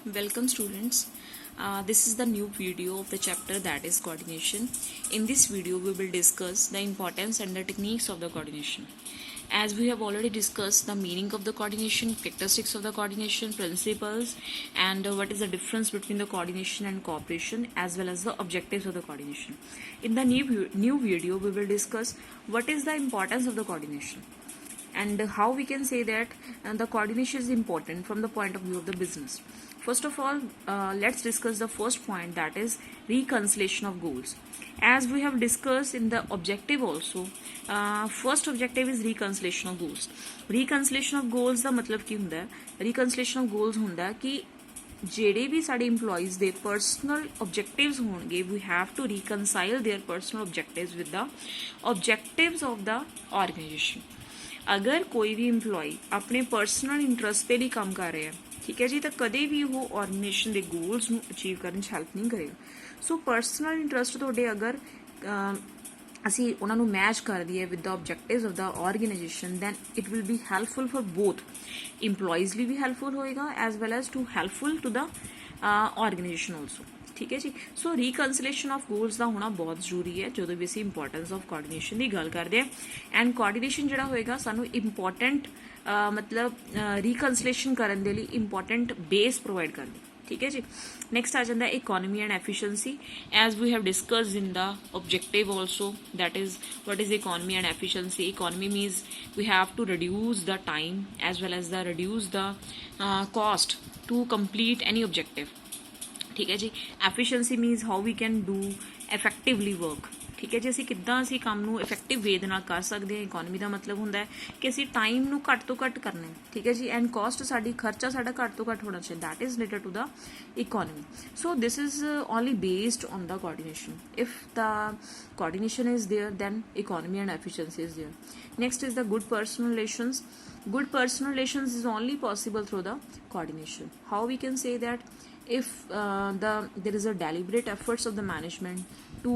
Welcome students. This is the new video of the chapter that is coordination. In this video we will discuss the importance and the techniques of the coordination. As we have already discussed the meaning of the coordination, characteristics of the coordination, principles, and what is the difference between the coordination and cooperation, as well as the objectives of the coordination. In the new video we will discuss what is the importance of the coordination and how we can say that the coordination is important from the point of view of the business. First of all, let's discuss the first point, that is reconciliation of goals. As we have discussed in the objective also, first objective is reconciliation of goals. Reconciliation of goals ਦਾ ਮਤਲਬ ਕੀ ਹੁੰਦਾ ਹੈ? Reconciliation of goals ਹੁੰਦਾ ਕਿ ਜਿਹੜੇ ਵੀ ਸਾਡੇ employees ਦੇ personal objectives ਹੋਣਗੇ, we have to reconcile their personal objectives with the objectives of the organisation. ਅਗਰ ਕੋਈ ਵੀ ਇੰਪਲੋਈ ਆਪਣੇ ਪਰਸਨਲ ਇੰਟਰਸਟ ਦੇ ਲਈ ਕੰਮ ਕਰ ਰਿਹਾ, ਠੀਕ ਹੈ ਜੀ, ਤਾਂ ਕਦੇ ਵੀ ਉਹ ਆਰਗੇਨਾਈਜੇਸ਼ਨ ਦੇ ਗੋਲਸ ਨੂੰ ਅਚੀਵ ਕਰਨ 'ਚ ਹੈਲਪ ਨਹੀਂ ਕਰੇਗਾ। ਸੋ ਪਰਸਨਲ ਇੰਟਰਸਟ ਤੁਹਾਡੇ ਅਗਰ ਅਸੀਂ ਉਹਨਾਂ ਨੂੰ ਮੈਚ ਕਰ ਦਈਏ with the objectives of the organisation, then it will be helpful for both. Employees ਲਈ ਵੀ ਹੈਲਪਫੁਲ ਹੋਏਗਾ as well as to helpful to the organisation also. ਠੀਕ ਹੈ ਜੀ। ਸੋ ਰੀਕਨਸਿਲੇਸ਼ਨ ਆਫ ਗੋਲਸ ਦਾ ਹੋਣਾ ਬਹੁਤ ਜ਼ਰੂਰੀ ਹੈ ਜਦੋਂ ਵੀ ਅਸੀਂ ਇੰਪੋਰਟੈਂਸ ਆਫ ਕੋਆਰਡੀਨੇਸ਼ਨ ਦੀ ਗੱਲ ਕਰਦੇ ਹਾਂ। ਐਂਡ ਕੋਆਰਡੀਨੇਸ਼ਨ ਜਿਹੜਾ ਹੋਏਗਾ ਸਾਨੂੰ ਇੰਪੋਰਟੈਂਟ ਮਤਲਬ ਰੀਕਨਸਿਲੇਸ਼ਨ ਕਰਨ ਦੇ ਲਈ ਇੰਪੋਰਟੈਂਟ ਬੇਸ ਪ੍ਰੋਵਾਈਡ ਕਰਦਾ। ਠੀਕ ਹੈ ਜੀ। ਨੈਕਸਟ ਆ ਜਾਂਦਾ economy and efficiency, as we have discussed in the objective also, that is what is economy and efficiency. Economy means we have to reduce the time as well as the reduce the cost to complete any objective. ठीक है जी। Efficiency means how we can do effectively work. ठीक है जी। ਅਸੀਂ ਕਿੱਦਾਂ ਅਸੀਂ ਕੰਮ ਨੂੰ ਇਫੈਕਟਿਵ ਵੇ ਦੇ ਨਾਲ ਕਰ ਸਕਦੇ ਹਾਂ। ਇਕੋਨਮੀ ਦਾ ਮਤਲਬ ਹੁੰਦਾ ਹੈ ਕਿ ਅਸੀਂ ਟਾਈਮ ਨੂੰ ਘੱਟ ਤੋਂ ਘੱਟ ਕਰਨਾ ਹੈ। ਠੀਕ ਹੈ ਜੀ। ਐਂਡ ਕਾਸਟ ਸਾਡੀ ਖਰਚਾ ਸਾਡਾ ਘੱਟ ਤੋਂ ਘੱਟ ਹੋਣਾ ਚਾਹੀਦਾ, that is related to the economy. So this is only based on the coordination. If the coordination is there, then economy and efficiency is there. Next is the good personal relations. Good personal relations is only possible through the coordination. How we can say that? If there is a deliberate efforts of the management to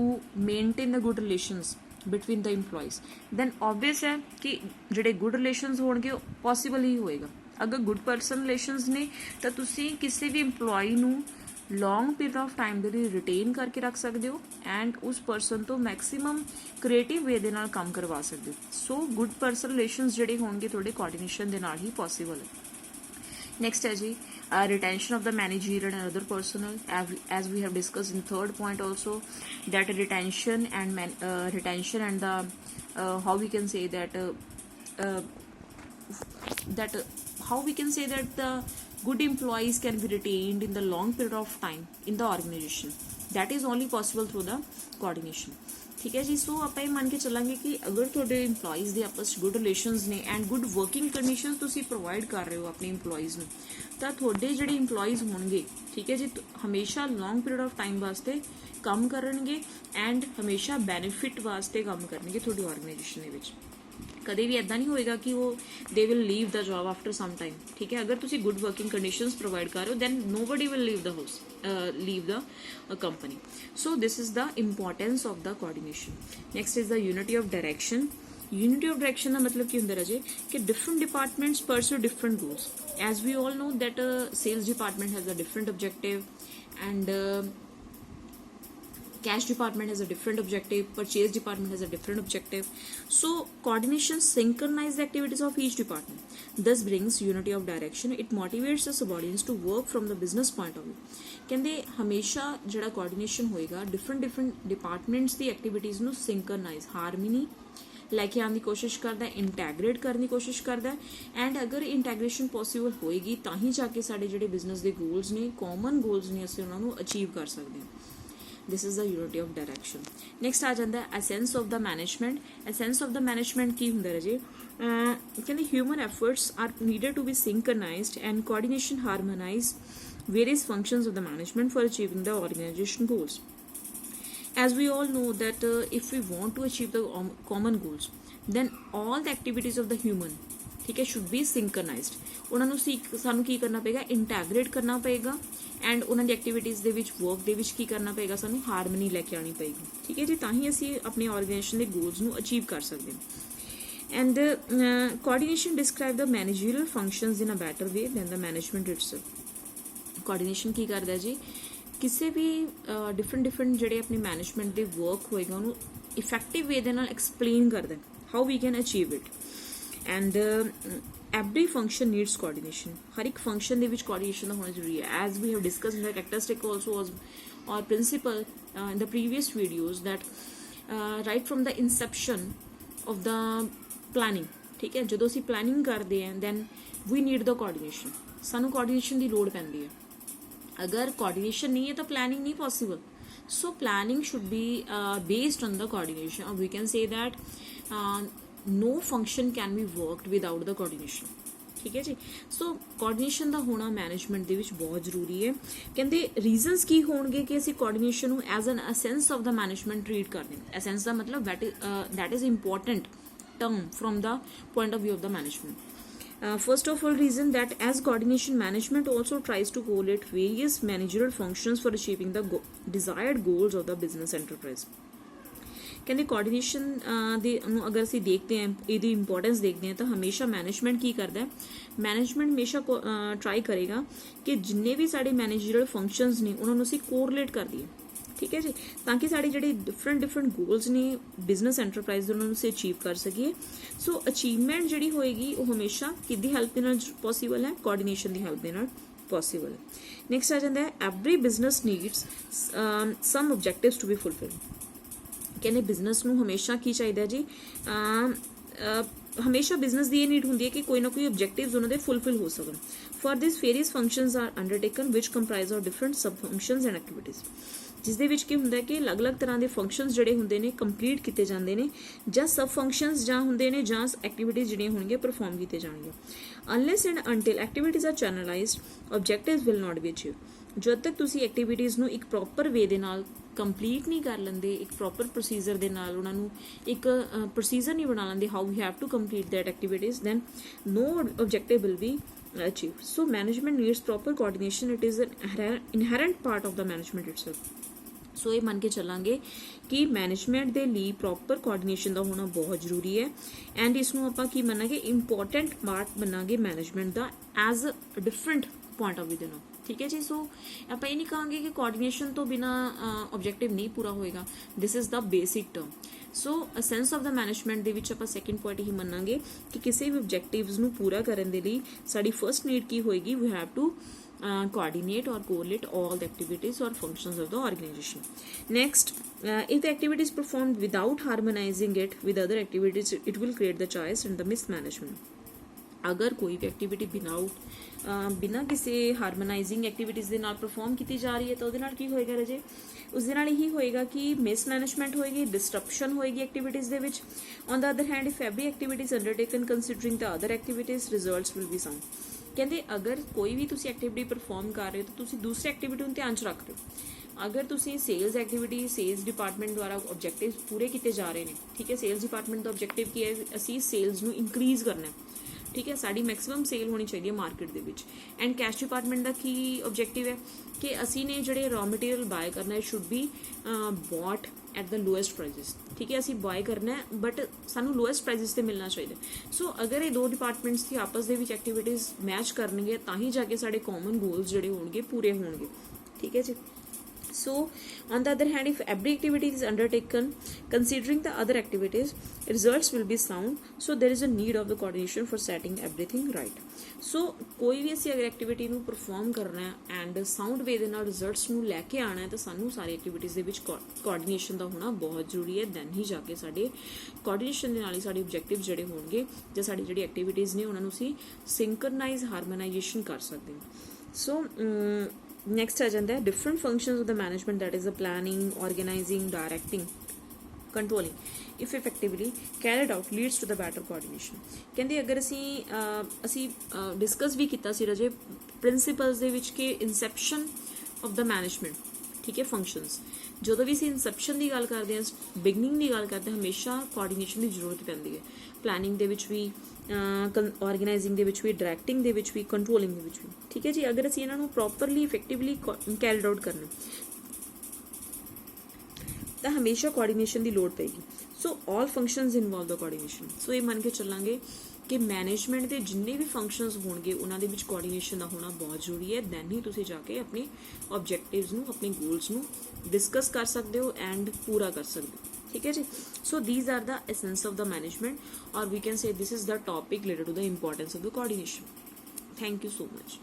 maintain the good relations between the employees, then obvious है कि ਜਿਹੜੇ good relations ਹੋਣਗੇ possible ਹੀ ਹੋਏਗਾ। ਅਗਰ good person relations ਨੇ ਤਾਂ ਤੁਸੀਂ ਕਿਸੇ ਵੀ employee ਨੂੰ ਲੌਂਗ ਪੀਰੀਅਡ ਆਫ ਟਾਈਮ ਦੇ ਲਈ ਰਿਟੇਨ ਕਰਕੇ ਰੱਖ ਸਕਦੇ ਹੋ ਐਂਡ ਉਸ ਪਰਸਨ ਤੋਂ ਮੈਕਸਿਮਮ ਕ੍ਰੀਏਟਿਵ ਵੇ ਦੇ ਨਾਲ ਕੰਮ ਕਰਵਾ ਸਕਦੇ ਹੋ। ਸੋ ਗੁੱਡ ਪਰਸਨ ਰਿਲੇਸ਼ਨਸ ਜਿਹੜੇ ਹੋਣਗੇ ਤੁਹਾਡੇ ਕੋਆਰਡੀਨੇਸ਼ਨ ਦੇ ਨਾਲ ਹੀ ਪੋਸੀਬਲ ਹੈ। Next है जी retention of the managerial and other personnel, as we have discussed in third point also, that retention and the how we can say that how we can say that the good employees can be retained in the long period of time in the organization, that is only possible through the coordination. ठीक है जी। सो आप ये मान के चलांगे कि अगर थोड़े इंप्लॉइज़ के आपस गुड रिलेशनस ने एंड गुड वर्किंग कंडीशनस तुसी प्रोवाइड कर रहे हो अपने इंप्लॉइज़ ਨੂੰ, ਤਾਂ ਤੁਹਾਡੇ ਜਿਹੜੇ ਇੰਪਲੋਈਜ਼ ਹੋਣਗੇ, ਠੀਕ ਹੈ ਜੀ, ਹਮੇਸ਼ਾ ਲੌਂਗ ਪੀਰੀਅਡ ਆਫ ਟਾਈਮ ਵਾਸਤੇ ਕੰਮ ਕਰਨਗੇ ਐਂਡ ਹਮੇਸ਼ਾ ਬੈਨੀਫਿਟ ਵਾਸਤੇ ਕੰਮ ਕਰਨਗੇ ਤੁਹਾਡੀ ਆਰਗੇਨਾਈਜੇਸ਼ਨ ਦੇ ਵਿੱਚ। ਕਦੇ ਵੀ ਇਦਾਂ ਨਹੀਂ ਹੋਏਗਾ ਕਿ ਉਹ they will leave the job after some time. ਠੀਕ ਹੈ। ਅਗਰ ਤੁਸੀਂ ਗੁੱਡ ਵਰਕਿੰਗ ਕੰਡੀਸ਼ਨਸ ਪ੍ਰੋਵਾਈਡ ਕਰ ਰਹੇ ਹੋ, then nobody will leave the house leave the company. So this is the importance of the coordination. Next is the unity of direction. Unity of direction का मतलब की होंगे राजे कि different departments pursue different goals. As we all know that sales department has a different objective and cash department has a different objective, purchase department has a different objective. So coordination synchronize the activities of each department, thus brings unity of direction. It motivates the subordinates to work from the business point of view. ਕਹਿੰਦੇ ਹਮੇਸ਼ਾ ਜਿਹੜਾ coordination ਹੋਏਗਾ different departments ਦੀ activities ਨੂੰ synchronize, harmony ਲੈ ਕੇ ਆਉਣ ਦੀ ਕੋਸ਼ਿਸ਼ ਕਰਦਾ, ਇੰਟੈਗਰੇਟ ਕਰਨ ਦੀ ਕੋਸ਼ਿਸ਼ ਕਰਦਾ। ਐਂਡ ਅਗਰ ਇੰਟੈਗਰੇਸ਼ਨ ਪੋਸੀਬਲ ਹੋਏਗੀ ਤਾਂ ਹੀ ਜਾ ਕੇ ਸਾਡੇ ਜਿਹੜੇ ਬਿਜ਼ਨਸ ਦੇ ਗੋਲਸ ਨੇ, ਕਾਮਨ ਗੋਲਸ ਨੇ, ਅਸੀਂ ਉਹਨਾਂ ਨੂੰ ਅਚੀਵ ਕਰ ਸਕਦੇ ਹਾਂ। This is the unity of direction. Next आ जाता है essence of the management. Essence of the management की हुंदा राजे कहते human efforts are needed to be synchronized and coordination harmonize various functions of the management for achieving the organization goals. As we all know that if we want to achieve the common goals, then all the activities of the human, ठीक है, should be synchronized. उन्होंने सानू की करना पेगा, इंटैगरेट करना पेगा and उन्होंने activities ਦੇ ਵਿੱਚ वर्क ਦੇ ਵਿੱਚ ਕੀ ਕਰਨਾ ਪਏਗਾ, ਸਾਨੂੰ ਹਾਰਮਨੀ ਲੈ ਕੇ ਆਣੀ ਪਏਗੀ। ਠੀਕ ਹੈ ਜੀ। ਤਾਂ ਹੀ ਅਸੀਂ ਆਪਣੇ ਆਰਗੇਨਾਈਜੇਸ਼ਨ ਦੇ ਗੋਲਸ ਨੂੰ ਅਚੀਵ ਕਰ ਸਕਦੇ ਹਾਂ। And coordination describe the managerial functions in a better way than the management itself. Coordination ਕੀ ਕਰਦਾ ਜੀ, ਕਿਸੇ ਵੀ ਡਿਫਰੈਂਟ ਜਿਹੜੇ ਆਪਣੇ ਮੈਨੇਜਮੈਂਟ ਦੇ ਵਰਕ ਹੋਏਗਾ ਉਹਨੂੰ ਇਫੈਕਟਿਵ ਵੇ ਦੇ ਨਾਲ ਐਕਸਪਲੇਨ ਕਰਦਾ how we can achieve it. And every function needs coordination, ਹਰ ਇੱਕ ਫੰਕਸ਼ਨ ਦੇ ਵਿੱਚ ਕੋਆਰਡੀਨੇਸ਼ਨ ਦਾ ਹੋਣਾ ਜ਼ਰੂਰੀ ਹੈ। As we have discuss in the characteristic also was or principle in the previous videos that right from the inception of the planning, ਠੀਕ ਹੈ, ਜਦੋਂ ਅਸੀਂ ਪਲੈਨਿੰਗ ਕਰਦੇ ਹਾਂ then we need the coordination, ਸਾਨੂੰ ਕੋਆਰਡੀਨੇਸ਼ਨ ਦੀ ਲੋੜ ਪੈਂਦੀ ਹੈ। ਅਗਰ ਕੋਆਰਡੀਨੇਸ਼ਨ ਨਹੀਂ ਹੈ ਤਾਂ ਪਲੈਨਿੰਗ ਨਹੀਂ possible. So planning should be based on the coordination, or we can say that no function can be worked without the coordination, ਠੀਕ ਹੈ ਜੀ। ਸੋ ਕੋਆਰਡੀਨੇਸ਼ਨ ਦਾ ਹੋਣਾ ਮੈਨੇਜਮੈਂਟ ਦੇ ਵਿੱਚ ਬਹੁਤ ਜ਼ਰੂਰੀ ਹੈ। ਕਹਿੰਦੇ ਰੀਜ਼ਨਸ ਕੀ ਹੋਣਗੇ ਕਿ ਅਸੀਂ ਕੋਆਰਡੀਨੇਸ਼ਨ ਨੂੰ as an essence of the management treat ਕਰਦੇ ਹਾਂ। ਅਸੈਂਸ ਦਾ ਮਤਲਬ that is important term from the point of view of the management. First of all, reason that as coordination, management also tries to correlate various managerial functions for achieving the desired goals of the business enterprise. ਕਹਿੰਦੇ coordination ਦੇ ਨੂੰ ਅਗਰ ਅਸੀਂ ਦੇਖਦੇ ਹਾਂ, ਇਹਦੀ importance ਦੇਖਦੇ ਹਾਂ, ਤਾਂ ਹਮੇਸ਼ਾ ਮੈਨੇਜਮੈਂਟ ਕੀ ਕਰਦਾ ਹੈ, ਮੈਨੇਜਮੈਂਟ ਹਮੇਸ਼ਾ ਟਰਾਈ ਕਰੇਗਾ ਕਿ ਜਿੰਨੇ ਵੀ ਸਾਡੇ ਮੈਨੇਜਰੀਅਲ ਫੰਕਸ਼ਨਸ ਨੇ ਉਹਨਾਂ ਨੂੰ ਅਸੀਂ ਕੋਰਿਲੇਟ ਕਰ ਦਈਏ, ਠੀਕ ਹੈ ਜੀ, ਤਾਂ ਕਿ ਸਾਡੇ ਜਿਹੜੇ ਡਿਫਰੈਂਟ ਗੋਲਸ ਨੇ ਬਿਜ਼ਨਸ ਐਂਟਰਪ੍ਰਾਈਜ਼ ਦੇ ਉਹਨਾਂ ਨੂੰ ਅਸੀਂ ਅਚੀਵ ਕਰ ਸਕੀਏ। ਸੋ ਅਚੀਵਮੈਂਟ ਜਿਹੜੀ ਹੋਏਗੀ ਉਹ ਹਮੇਸ਼ਾ ਕਿਹਦੀ ਹੈਲਪ ਦੇ ਨਾਲ ਪੋਸੀਬਲ ਹੈ, ਕੋਆਰਡੀਨੇਸ਼ਨ ਦੀ ਹੈਲਪ ਦੇ ਨਾਲ ਪੋਸੀਬਲ ਹੈ। ਨੈਕਸਟ ਆ ਜਾਂਦਾ ਹੈ every business needs some objectives to be fulfilled. ਕਹਿੰਦੇ ਬਿਜ਼ਨਸ ਨੂੰ ਹਮੇਸ਼ਾ ਕੀ ਚਾਹੀਦਾ ਜੀ, ਹਮੇਸ਼ਾ ਬਿਜ਼ਨਸ ਦੀ ਇਹ ਨੀਡ ਹੁੰਦੀ ਹੈ ਕਿ ਕੋਈ ਨਾ ਕੋਈ ਆਬਜੈਕਟਿਵਸ ਉਹਨਾਂ ਦੇ ਫੁਲਫਿਲ ਹੋ ਸਕਣ। For this various functions are undertaken which comprise of different sub functions and activities, ਜਿਸ ਦੇ ਵਿੱਚ ਕੀ ਹੁੰਦਾ ਹੈ ਕਿ ਅਲੱਗ-ਅਲੱਗ ਤਰ੍ਹਾਂ ਦੇ ਫੰਕਸ਼ਨਸ ਜਿਹੜੇ ਹੁੰਦੇ ਨੇ ਕੰਪਲੀਟ ਕੀਤੇ ਜਾਂਦੇ ਨੇ, ਜਾਂ ਸਬ ਫੰਕਸ਼ਨਸ ਜਾਂ ਹੁੰਦੇ ਨੇ, ਜਾਂ ਐਕਟੀਵਿਟੀਜ਼ ਜਿਹੜੀਆਂ ਹੋਣਗੀਆਂ ਪਰਫਾਰਮ ਕੀਤੇ ਜਾਣਗੀਆਂ। Unless and until activities are channelised, objectives will not be achieved. ਜਦ ਤੱਕ ਤੁਸੀਂ ਐਕਟੀਵਿਟੀਜ਼ ਨੂੰ ਇੱਕ ਪ੍ਰੋਪਰ ਵੇ ਦੇ ਨਾਲ ਕੰਪਲੀਟ ਨਹੀਂ ਕਰ ਲੈਂਦੇ, ਇੱਕ ਪ੍ਰੋਪਰ ਪ੍ਰੋਸੀਜਰ ਦੇ ਨਾਲ ਉਹਨਾਂ ਨੂੰ ਇੱਕ ਪ੍ਰੋਸੀਜਰ ਨਹੀਂ ਬਣਾ ਲੈਂਦੇ how you have to complete that activities, then no objective will be achieved. So management needs proper coordination. It is an inherent part of the management itself. ਸੋ ਇਹ ਮੰਨ ਕੇ ਚੱਲਾਂਗੇ ਕਿ ਮੈਨੇਜਮੈਂਟ ਦੇ ਲਈ ਪ੍ਰੋਪਰ ਕੋਆਰਡੀਨੇਸ਼ਨ ਦਾ ਹੋਣਾ ਬਹੁਤ ਜ਼ਰੂਰੀ ਹੈ। ਐਂਡ ਇਸ ਨੂੰ ਆਪਾਂ ਕੀ ਮੰਨਾਂਗੇ, ਇੰਪੋਰਟੈਂਟ ਪਾਰਟ ਮੰਨਾਂਗੇ ਮੈਨੇਜਮੈਂਟ ਦਾ as a different point of view ਦੇ ਨਾਲ, ਠੀਕ ਹੈ ਜੀ। ਸੋ ਆਪਾਂ ਇਹ ਨਹੀਂ ਕਹਾਂਗੇ ਕਿ ਕੋਆਰਡੀਨੇਸ਼ਨ ਤੋਂ ਬਿਨਾ ਆਬਜੈਕਟਿਵ ਨਹੀਂ ਪੂਰਾ ਹੋਏਗਾ, this is the basic term. So essence of the management ਦੇ ਵਿੱਚ ਆਪਾਂ ਸੈਕਿੰਡ ਪੁਆਇੰਟ ਹੀ ਮੰਨਾਂਗੇ ਕਿ ਕਿਸੇ ਵੀ ਆਬਜੈਕਟਿਵਸ ਨੂੰ ਪੂਰਾ ਕਰਨ ਦੇ ਲਈ ਸਾਡੀ ਫਰਸਟ ਨੀਡ ਕੀ ਹੋਏਗੀ, we have to coordinate or correlate all the activities or functions of the organization. Next, if the activity is performed without harmonizing it with other activities, it will create the chaos and the mismanagement. ਅਗਰ ਕੋਈ ਵੀ activity ਬਿਨਾਂ ਕਿਸੇ ਹਾਰਮੋਨਾਈਜ਼ਿੰਗ activities ਦੇ ਨਾਲ perform ਕੀਤੀ ਜਾ ਰਹੀ ਹੈ ਤਾਂ ਉਹਦੇ ਨਾਲ ਕੀ ਹੋਏਗਾ ਰਾਜੇ, ਉਸ ਦੇ ਨਾਲ ਇਹੀ ਹੋਏਗਾ ਕਿ ਮਿਸਮੈਨੇਜਮੈਂਟ ਹੋਏਗੀ, ਡਿਸਟਰਪਸ਼ਨ ਹੋਏਗੀ ਐਕਟੀਵਿਟੀਜ਼ ਦੇ ਵਿੱਚ। On the other hand, if every activity is undertaken considering the other activities, results will be sound. ਕਹਿੰਦੇ ਅਗਰ ਕੋਈ ਵੀ ਤੁਸੀਂ ਐਕਟੀਵਿਟੀ ਪਰਫਾਰਮ ਕਰ ਰਹੇ ਹੋ ਤਾਂ ਤੁਸੀਂ ਦੂਸਰੀ ਐਕਟੀਵਿਟੀ ਨੂੰ ਧਿਆਨ 'ਚ ਰੱਖ ਰਹੇ ਹੋ। ਅਗਰ ਤੁਸੀਂ ਸੇਲਸ ਐਕਟੀਵਿਟੀ, ਸੇਲਸ ਡਿਪਾਰਟਮੈਂਟ ਦੁਆਰਾ ਆਬਜੈਕਟਿਵ ਪੂਰੇ ਕੀਤੇ ਜਾ ਰਹੇ ਨੇ, ਠੀਕ ਹੈ, ਸੇਲਸ ਡਿਪਾਰਟਮੈਂਟ ਦਾ ਆਬਜੈਕਟਿਵ ਕੀ ਹੈ, ਅਸੀਂ ਸੇਲਸ ਨੂੰ ਇਨਕਰੀਜ਼ ਕਰਨਾ ਹੈ, ਠੀਕ ਹੈ, ਸਾਡੀ ਮੈਕਸਿਮਮ ਸੇਲ ਹੋਣੀ ਚਾਹੀਦੀ ਹੈ ਮਾਰਕੀਟ ਦੇ ਵਿੱਚ। And cash department the Ki objective ਹੈ ਕਿ ਅਸੀਂ ਨੇ ਜਿਹੜੇ ਰॉ ਮਟੀਰੀਅਲ ਬਾਏ ਕਰਨਾ ਹੈ should be bought at the lowest prices, ਠੀਕ ਹੈ, ਅਸੀਂ ਬਾਏ ਕਰਨਾ ਹੈ ਬਟ ਸਾਨੂੰ ਲੋਐਸਟ ਪ੍ਰਾਈਸਿਸ ਤੇ ਮਿਲਣਾ ਚਾਹੀਦਾ। ਸੋ ਅਗਰ ਇਹ ਦੋ ਡਿਪਾਰਟਮੈਂਟਸ ਦੀ ਆਪਸ ਦੇ ਵਿੱਚ ਐਕਟੀਵਿਟੀਜ਼ ਮੈਚ ਕਰਨਗੇ ਤਾਂ ਹੀ ਜਾ ਕੇ ਸਾਡੇ ਕਾਮਨ ਗੋਲਸ ਜਿਹੜੇ ਹੋਣਗੇ ਪੂਰੇ ਹੋਣਗੇ, ਠੀਕ ਹੈ ਜੀ। So on the other hand, if every activity is undertaken considering the other activities, results will be sound. So there is a need of the coordination for setting everything right. So ਕੋਈ ਵੀ ਅਸੀਂ ਅਗਰ activity ਨੂੰ perform ਕਰਨਾ ਹੈ and sound ਵੇ ਦੇ ਨਾਲ results ਨੂੰ ਲੈ ਕੇ ਆਉਣਾ ਹੈ ਤਾਂ ਸਾਨੂੰ ਸਾਰੀ ਐਕਟੀਵਿਟੀਜ਼ ਦੇ ਵਿੱਚ ਕੋਆਰਡੀਨੇਸ਼ਨ ਦਾ ਹੋਣਾ ਬਹੁਤ ਜ਼ਰੂਰੀ ਹੈ। ਦੈਨ ਹੀ ਜਾ ਕੇ ਸਾਡੇ ਕੋਆਰਡੀਨੇਸ਼ਨ ਦੇ ਨਾਲ ਹੀ ਸਾਡੇ ਆਬਜੈਕਟਿਵ ਜਿਹੜੇ ਹੋਣਗੇ ਜਾਂ ਸਾਡੀ ਜਿਹੜੀ ਐਕਟੀਵਿਟੀਜ਼ ਨੇ ਉਹਨਾਂ ਨੂੰ ਅਸੀਂ ਸਿੰਕਰਨਾਈਜ਼, ਹਾਰਮੋਨਾਈਜੇਸ਼ਨ ਕਰ ਸਕਦੇ ਹਾਂ। ਸੋ next ਆ ਜਾਂਦਾ ਹੈ different functions of the management, that is the planning, organizing, directing, controlling, if effectively carried out leads to the better coordination. ਕਹਿੰਦੇ ਅਗਰ ਅਸੀਂ ਡਿਸਕਸ ਵੀ ਕੀਤਾ ਸੀ ਰਾਜੇ ਪ੍ਰਿੰਸੀਪਲਸ ਦੇ ਵਿੱਚ ਕਿ ਇਨਸੈਪਸ਼ਨ ਆਫ ਦਾ ਮੈਨੇਜਮੈਂਟ, ਠੀਕ ਹੈ, ਫੰਕਸ਼ਨਸ, ਜਦੋਂ ਵੀ ਅਸੀਂ ਇਨਸੈਪਸ਼ਨ ਦੀ ਗੱਲ ਕਰਦੇ ਹਾਂ, ਬਿਗਨਿੰਗ ਦੀ ਗੱਲ ਕਰਦੇ ਹਾਂ, ਹਮੇਸ਼ਾ ਕੋਆਰਡੀਨੇਸ਼ਨ ਦੀ ਜ਼ਰੂਰਤ ਪੈਂਦੀ ਹੈ। ਪਲੈਨਿੰਗ ਦੇ ਵਿੱਚ ਵੀ, ਆਰਗੇਨਾਈਜ਼ਿੰਗ ਦੇ ਵਿੱਚ ਵੀ, ਡਾਇਰੈਕਟਿੰਗ ਦੇ ਵਿੱਚ ਵੀ, ਕੰਟਰੋਲਿੰਗ ਦੇ ਵਿੱਚ ਵੀ, ਠੀਕ ਹੈ ਜੀ। ਅਗਰ ਅਸੀਂ ਇਹਨਾਂ ਨੂੰ ਪ੍ਰੋਪਰਲੀ ਇਫੈਕਟਿਵਲੀ ਕੈਰੀਡ ਆਊਟ ਕਰਨਾ ਤਾਂ ਹਮੇਸ਼ਾ ਕੋਆਰਡੀਨੇਸ਼ਨ ਦੀ ਲੋੜ ਪਏਗੀ। ਸੋ ਆਲ ਫੰਕਸ਼ਨਸ ਇਨਵੋਲਵ ਦਾ ਕੋਆਰਡੀਨੇਸ਼ਨ। ਸੋ ਇਹ ਮੰਨ ਕੇ ਚੱਲਾਂਗੇ ਕਿ ਮੈਨੇਜਮੈਂਟ ਦੇ ਜਿੰਨੇ ਵੀ ਫੰਕਸ਼ਨਸ ਹੋਣਗੇ ਉਹਨਾਂ ਦੇ ਵਿੱਚ ਕੋਆਰਡੀਨੇਸ਼ਨ ਦਾ ਹੋਣਾ ਬਹੁਤ ਜ਼ਰੂਰੀ ਹੈ। ਦੈਨ ਹੀ ਤੁਸੀਂ ਜਾ ਕੇ ਆਪਣੇ ਆਬਜੈਕਟਿਵਸ ਨੂੰ, ਆਪਣੇ ਗੋਲਸ ਨੂੰ ਡਿਸਕਸ ਕਰ ਸਕਦੇ ਹੋ ਐਂਡ ਪੂਰਾ ਕਰ ਸਕਦੇ ਹੋ। ਠੀਕ ਹੈ ਜੀ। ਸੋ these are the essence of the management, or we can say this is the topic related to the importance of the coordination. Thank you so much.